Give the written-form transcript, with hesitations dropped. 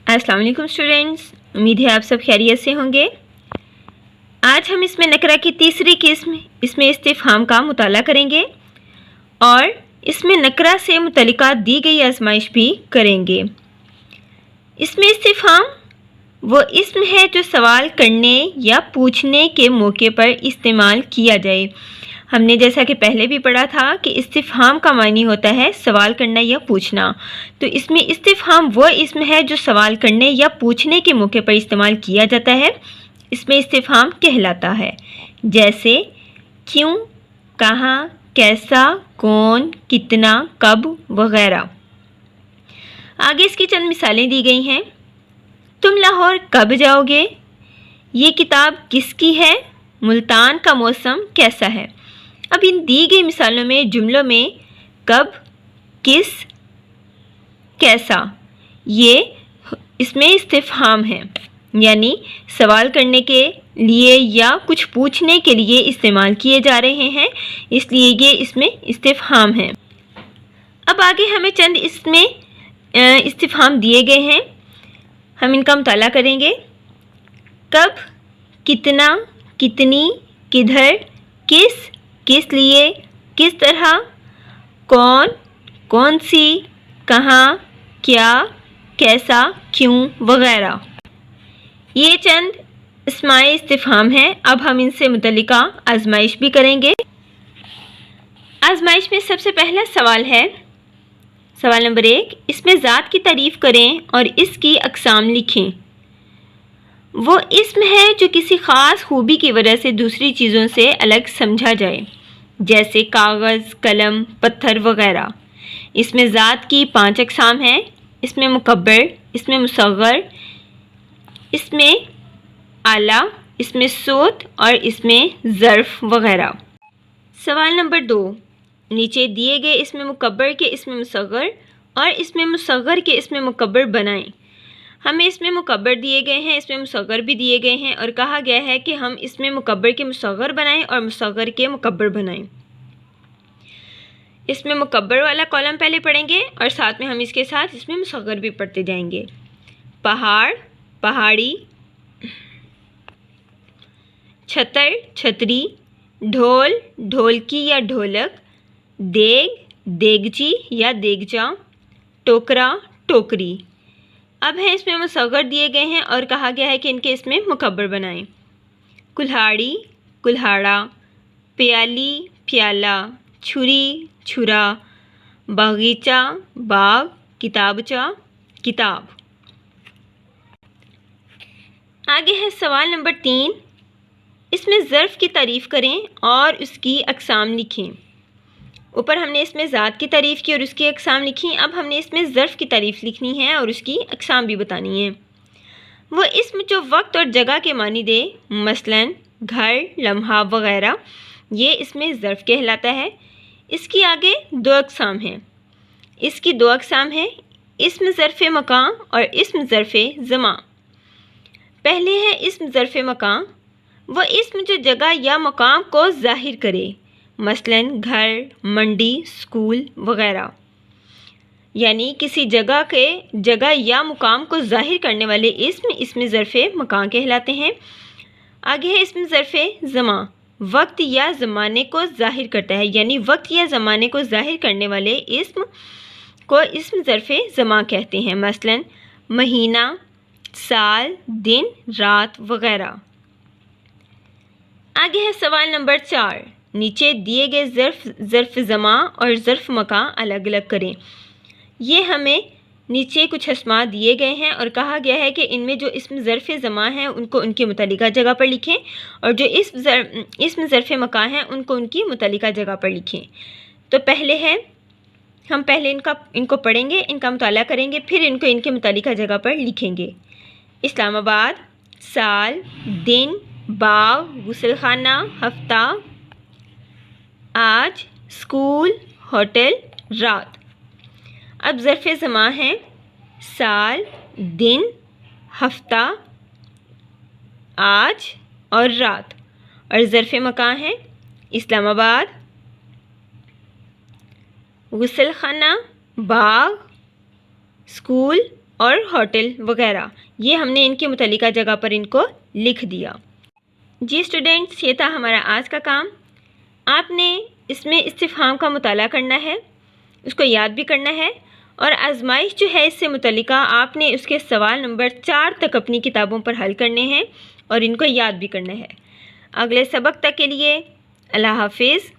السلام علیکم اسٹوڈینٹس، امید ہے آپ سب خیریت سے ہوں گے۔ آج ہم اس میں نکرہ کی تیسری قسم اس میں استفہام کا مطالعہ کریں گے اور اس میں نکرہ سے متعلقہ دی گئی آزمائش بھی کریں گے۔ اس میں استفہام وہ اسم ہے جو سوال کرنے یا پوچھنے کے موقع پر استعمال کیا جائے۔ ہم نے جیسا کہ پہلے بھی پڑھا تھا کہ استفہام کا معنی ہوتا ہے سوال کرنا یا پوچھنا، تو اس میں استفہام وہ اسم ہے جو سوال کرنے یا پوچھنے کے موقع پر استعمال کیا جاتا ہے، اس میں استفہام کہلاتا ہے، جیسے کیوں، کہاں، کیسا، کون، کتنا، کب وغیرہ۔ آگے اس کی چند مثالیں دی گئی ہیں۔ تم لاہور کب جاؤ گے؟ یہ کتاب کس کی ہے؟ ملتان کا موسم کیسا ہے؟ اب ان دی گئی مثالوں میں جملوں میں کب، کس، کیسا، یہ اس میں استفہام ہے، یعنی سوال کرنے کے لیے یا کچھ پوچھنے کے لیے استعمال کیے جا رہے ہیں، اس لیے یہ اس میں استفہام ہے۔ اب آگے ہمیں چند اس میں استفہام دیے گئے ہیں، ہم ان کا مطالعہ کریں گے۔ کب، کتنا، کتنی، کدھر، کس لیے، کس طرح، کون، کون سی، کہاں، کیا، کیسا، کیوں وغیرہ۔ یہ چند اسماء استفہام ہیں۔ اب ہم ان سے متعلقہ آزمائش بھی کریں گے۔ آزمائش میں سب سے پہلا سوال ہے، سوال نمبر 1، اس میں ذات کی تعریف کریں اور اس کی اقسام لکھیں۔ وہ اسم ہے جو کسی خاص خوبی کی وجہ سے دوسری چیزوں سے الگ سمجھا جائے، جیسے کاغذ، قلم، پتھر وغیرہ۔ اس میں ذات کی 5 اقسام ہیں، اس میں مکبر، اس میں مصغر، اس میں اعلیٰ، اس میں صوت اور اس میں ظرف وغیرہ۔ سوال نمبر 2، نیچے دیے گئے اس میں مکبر کے اس میں مصغر اور اس میں مصغر کے اس میں مکبر بنائیں۔ ہمیں اس میں مکبر دیے گئے ہیں، اس میں مصغر بھی دیے گئے ہیں اور کہا گیا ہے کہ ہم اس میں مکبر کے مصغر بنائیں اور مصغر کے مکبر بنائیں۔ اس میں مکبر والا کالم پہلے پڑھیں گے اور ساتھ میں ہم اس کے ساتھ اس میں مصغر بھی پڑھتے جائیں گے۔ پہاڑ، پہاڑی، چھتر، چھتری، ڈھول، ڈھولکی یا ڈھولک، دیگ، دیگچی یا دیگچا، ٹوکرا، ٹوکری۔ اب ہے اس میں مصغر دیے گئے ہیں اور کہا گیا ہے کہ ان کے اس میں مکبر بنائیں۔ کلہاڑی، کلہاڑا، پیالی، پیالہ، چھری، چھرا، باغیچہ، باغ، کتابچہ، کتاب۔ آگے ہے سوال نمبر 3، اس میں ظرف کی تعریف کریں اور اس کی اقسام لکھیں۔ اوپر ہم نے اس میں ذات کی تعریف کی اور اس کی اقسام لکھی، اب ہم نے اس میں ظرف کی تعریف لکھنی ہے اور اس کی اقسام بھی بتانی ہے۔ وہ اسم جو وقت اور جگہ کے معنی دے، مثلاً گھر، لمحہ وغیرہ، یہ اس میں ظرف کہلاتا ہے۔ اس کی آگے 2 اقسام ہیں۔ اس کی 2 اقسام ہیں، اسم ظرف مکان اور اسم ظرف زمان۔ پہلے ہے اسم ظرف مکان، وہ اسم جو جگہ یا مقام کو ظاہر کرے، مثلاً گھر، منڈی، اسکول وغیرہ، یعنی کسی جگہ یا مقام کو ظاہر کرنے والے اسم ظرف مکان کہلاتے ہیں۔ آگے ہے اسم ظرف زمان، وقت یا زمانے کو ظاہر کرتا ہے، یعنی وقت یا زمانے کو ظاہر کرنے والے اسم کو اسم ظرف زمان کہتے ہیں، مثلاً مہینہ، سال، دن، رات وغیرہ۔ آگے ہے سوال نمبر 4، نیچے دیے گئے ظرف زمان اور ظرف مکان الگ الگ کریں۔ یہ ہمیں نیچے کچھ اسماء دیے گئے ہیں اور کہا گیا ہے کہ ان میں جو اسم ظرف زمان ہیں ان کو ان کی متعلقہ جگہ پر لکھیں اور جو اسم ظرف مکان ہیں ان کو ان کی متعلقہ جگہ پر لکھیں۔ تو ہم پہلے ان کو پڑھیں گے، ان کا مطالعہ کریں گے، پھر ان کو ان کے متعلقہ جگہ پر لکھیں گے۔ اسلام آباد، سال، دن، باغ، غسل خانہ، ہفتہ، آج، اسکول، ہوٹل، رات۔ اب ظرف زمان ہیں سال، دن، ہفتہ، آج اور رات، اور ظرف مکان ہے اسلام آباد، غسل خانہ، باغ، اسکول اور ہوٹل وغیرہ، یہ ہم نے ان کی متعلقہ جگہ پر ان کو لکھ دیا۔ جی اسٹوڈینٹس، یہ تھا ہمارا آج کا کام۔ آپ نے اس میں استفہام کا مطالعہ کرنا ہے، اس کو یاد بھی کرنا ہے، اور آزمائش جو ہے اس سے متعلقہ آپ نے اس کے سوال نمبر 4 تک اپنی کتابوں پر حل کرنے ہیں اور ان کو یاد بھی کرنا ہے۔ اگلے سبق تک کے لیے اللہ حافظ۔